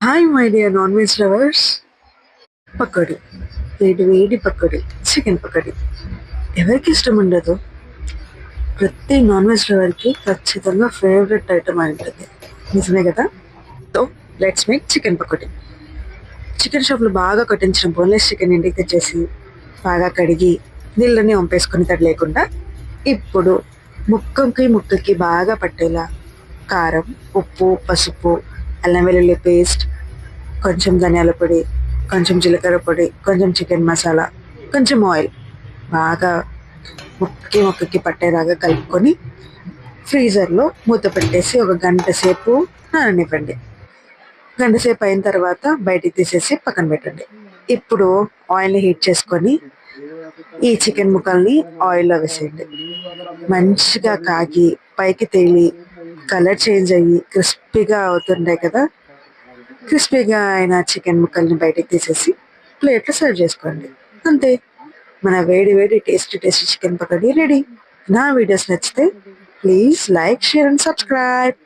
Hi my dear non veg lovers. Pakodi, వేడి వేడి pakodi, chicken pakodi. ఎవరికి ఇష్టం ఉండదు? ప్రతి నాన్ వెజ్ లవర్కి ఖచ్చితంగా ఫేవరెట్ ఐటమ్ అయి ఉంటుంది. నిజమే కదా? So let's make chicken pakodi. Chicken షాప్లో బాగా కొట్టించిన బోన్లెస్ చికెన్ ఇంటికి తెచ్చేసి బాగా కడిగి నీళ్ళని వంపేసుకొని తడి లేకుండా ఇప్పుడు ముక్కకి బాగా పట్టేలా కారం, ఉప్పు, పసుపు, అల్లం వెల్లుల్లి పేస్ట్, కొంచెం ధనియాల పొడి, కొంచెం జీలకర్ర పొడి, కొంచెం చికెన్ మసాలా, కొంచెం ఆయిల్ బాగా ముక్కకి పట్టేలాగా కలుపుకొని ఫ్రీజర్లో మూత పెట్టేసి ఒక గంట సేపు నాననివ్వండి. గంట సేపు అయిన తర్వాత బయటికి తీసేసి పక్కన పెట్టండి. ఇప్పుడు ఆయిల్ని హీట్ చేసుకొని ఈ చికెన్ ముక్కల్ని ఆయిల్లో వేసేయండి. మంచిగా కాగి పైకి తేలి కలర్ చేంజ్ అయ్యి క్రిస్పీగా అవుతుంటాయి కదా. క్రిస్పీగా అయిన చికెన్ ముక్కల్ని బయటికి తీసేసి ప్లేట్లో సర్వ్ చేసుకోండి. అంతే, మన వేడి వేడి టేస్టీ చికెన్ పకోడీ రెడీ. నా వీడియోస్ నచ్చితే please like, share and subscribe.